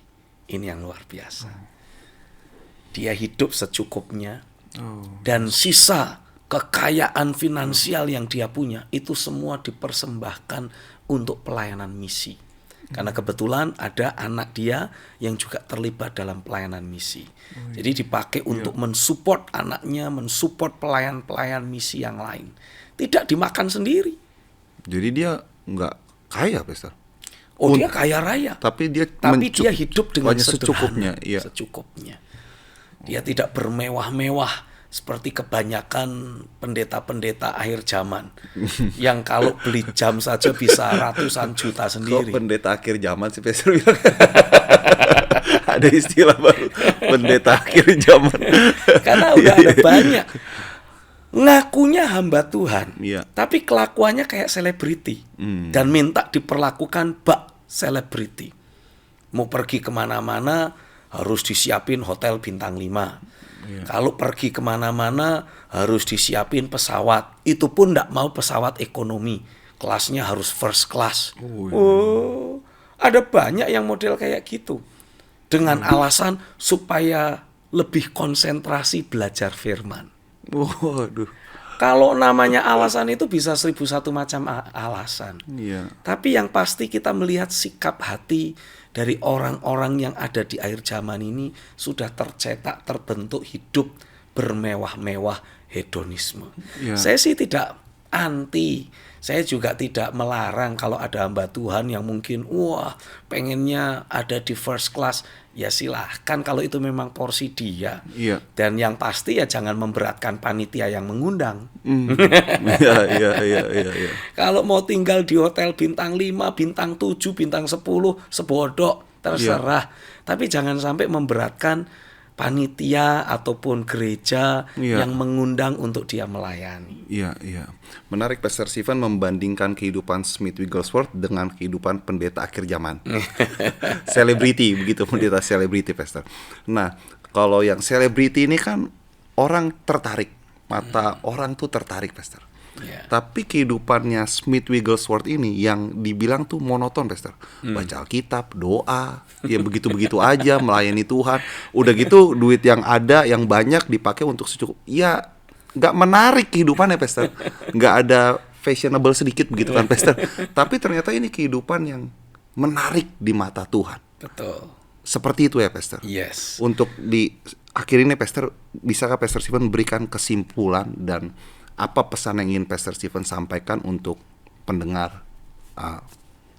S3: Ini yang luar biasa. Dia hidup secukupnya dan sisa kekayaan finansial yang dia punya itu semua dipersembahkan untuk pelayanan misi. Karena kebetulan ada anak dia yang juga terlibat dalam pelayanan misi. Jadi dipakai untuk mensupport anaknya, mensupport pelayan-pelayan misi yang lain. Tidak dimakan sendiri.
S2: Jadi dia nggak kaya, Pastor.
S3: Dia kaya raya.
S2: Tapi dia
S3: dia hidup dengan
S2: secukupnya.
S3: sederhana,
S2: Iya.
S3: secukupnya. Dia tidak bermewah-mewah seperti kebanyakan pendeta-pendeta akhir zaman yang kalau beli jam saja bisa ratusan juta
S2: Kok
S3: sendiri.
S2: pendeta akhir zaman sih, Pastor bilang? Ada istilah baru, pendeta akhir zaman.
S3: Karena udah ada banyak. Ngakunya hamba Tuhan,
S2: Iya.
S3: tapi kelakuannya kayak selebriti dan minta diperlakukan bak selebriti. Mau pergi kemana-mana harus disiapin hotel bintang 5. Kalau pergi kemana-mana harus disiapin pesawat. Itu pun tidak mau pesawat ekonomi, kelasnya harus first class. Ada banyak yang model kayak gitu dengan alasan supaya lebih konsentrasi belajar firman.
S2: Waduh.
S3: Kalau namanya alasan itu bisa 1001 macam alasan.
S2: Iya.
S3: Tapi yang pasti kita melihat sikap hati dari orang-orang yang ada di akhir zaman ini sudah tercetak, terbentuk hidup bermewah-mewah hedonisme.
S2: Ya.
S3: Saya sih tidak anti. Saya juga tidak melarang kalau ada hamba Tuhan yang mungkin pengennya ada di first class. Ya silahkan kalau itu memang porsi dia.
S2: Iya.
S3: Dan yang pasti ya jangan memberatkan panitia yang mengundang.
S2: Iya.
S3: Kalau mau tinggal di hotel bintang 5, bintang 7, bintang 10, sebodok, terserah. Tapi jangan sampai memberatkan panitia ataupun gereja yang mengundang untuk dia melayani.
S2: Iya. Menarik, Pastor Stephen membandingkan kehidupan Smith Wigglesworth dengan kehidupan pendeta akhir zaman. Selebriti, begitu, pendeta selebriti, Pastor. Nah, kalau yang selebriti ini kan orang tertarik, mata orang tuh tertarik, Pastor. Tapi kehidupannya Smith Wigglesworth ini yang dibilang tuh monoton, Pastor. Baca Alkitab, doa, ya begitu-begitu aja, melayani Tuhan. Udah gitu duit yang ada, yang banyak dipakai untuk secukup. Ya nggak menarik kehidupannya, Pastor. Nggak ada fashionable sedikit begitu kan, Pastor. Tapi ternyata ini kehidupan yang menarik di mata Tuhan.
S3: Betul.
S2: Seperti itu ya, Pastor.
S3: Yes.
S2: Untuk di akhir ini, Pastor, bisakah Pastor Stephen memberikan kesimpulan dan apa pesan yang ingin Pastor Stephen sampaikan untuk pendengar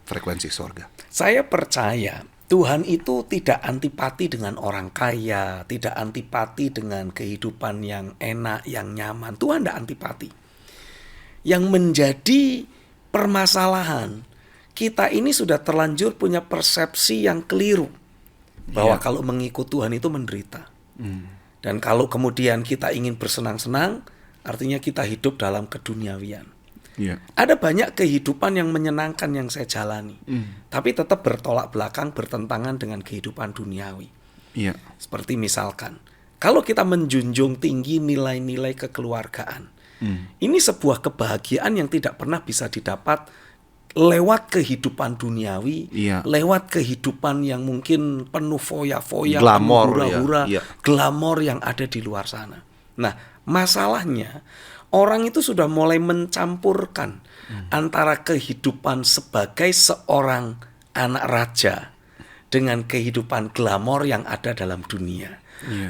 S2: Frekuensi Sorga?
S3: Saya percaya Tuhan itu tidak antipati dengan orang kaya, tidak antipati dengan kehidupan yang enak, yang nyaman. Tuhan tidak antipati. Yang menjadi permasalahan, kita ini sudah terlanjur punya persepsi yang keliru. Bahwa kalau mengikut Tuhan itu menderita. Dan kalau kemudian kita ingin bersenang-senang, artinya kita hidup dalam keduniawian. Ada banyak kehidupan yang menyenangkan yang saya jalani, tapi tetap bertolak belakang, bertentangan dengan kehidupan duniawi. Seperti misalkan, kalau kita menjunjung tinggi nilai-nilai kekeluargaan, ini sebuah kebahagiaan yang tidak pernah bisa didapat lewat kehidupan duniawi, lewat kehidupan yang mungkin penuh foya-foya,
S2: glamor,
S3: penuh hura-hura, glamor yang ada di luar sana. Nah, masalahnya orang itu sudah mulai mencampurkan antara kehidupan sebagai seorang anak raja dengan kehidupan glamor yang ada dalam dunia.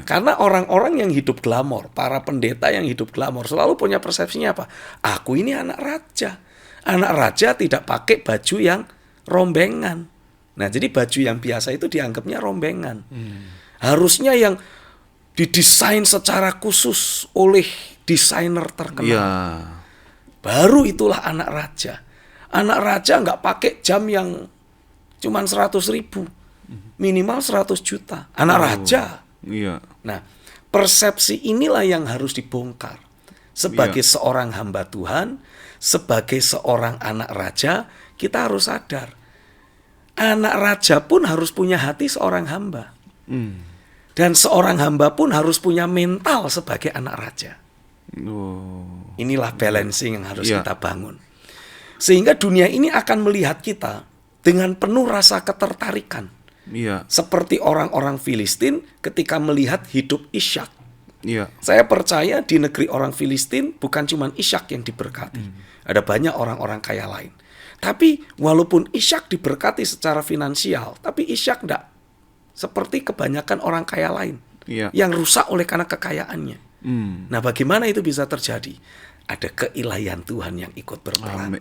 S3: Karena orang-orang yang hidup glamor, para pendeta yang hidup glamor selalu punya persepsinya apa? Aku ini anak raja. Anak raja tidak pakai baju yang rombengan. Nah, jadi baju yang biasa itu dianggapnya rombengan. Harusnya yang didesain secara khusus oleh desainer terkenal. Baru itulah anak raja. Anak raja nggak pakai jam yang cuma 100.000, minimal 100 juta. Anak raja. Nah, persepsi inilah yang harus dibongkar. Sebagai seorang hamba Tuhan, sebagai seorang anak raja, kita harus sadar. Anak raja pun harus punya hati seorang hamba. Dan seorang hamba pun harus punya mental sebagai anak raja. Inilah balancing yang harus kita bangun. Sehingga dunia ini akan melihat kita dengan penuh rasa ketertarikan. Seperti orang-orang Filistin ketika melihat hidup Ishak. Saya percaya di negeri orang Filistin bukan cuma Ishak yang diberkati. Ada banyak orang-orang kaya lain. Tapi walaupun Ishak diberkati secara finansial, tapi Ishak tidak seperti kebanyakan orang kaya lain yang rusak oleh karena kekayaannya. Nah, bagaimana itu bisa terjadi? Ada keilahian Tuhan yang ikut berperan.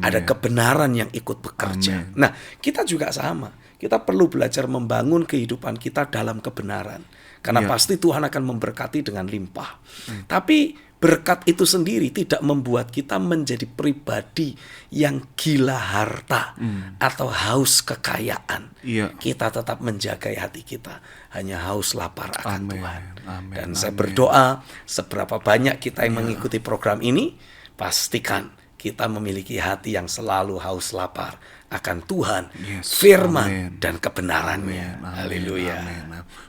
S3: Ada kebenaran yang ikut bekerja. Nah, kita juga sama. Kita perlu belajar membangun kehidupan kita dalam kebenaran. Karena pasti Tuhan akan memberkati dengan limpah. Tapi berkat itu sendiri tidak membuat kita menjadi pribadi yang gila harta atau haus kekayaan. Kita tetap menjaga hati kita, hanya haus lapar akan Tuhan. Dan saya berdoa, seberapa banyak kita yang mengikuti program ini, pastikan kita memiliki hati yang selalu haus lapar akan Tuhan, firman dan kebenarannya. Haleluya.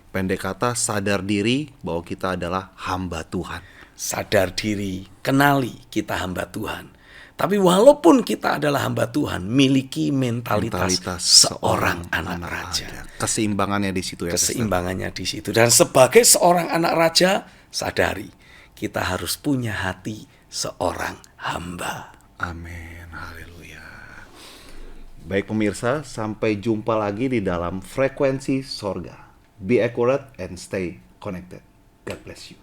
S2: Pendek kata, sadar diri bahwa kita adalah hamba Tuhan.
S3: Sadar diri, kenali kita hamba Tuhan. Tapi walaupun kita adalah hamba Tuhan, miliki mentalitas seorang anak raja.
S2: Keseimbangannya di situ ya.
S3: Keseimbangannya di situ. Dan sebagai seorang anak raja, sadari kita harus punya hati seorang hamba.
S2: Amin. Haleluya. Baik pemirsa, sampai jumpa lagi di dalam Frekuensi Sorga. Be accurate and stay connected. God bless you.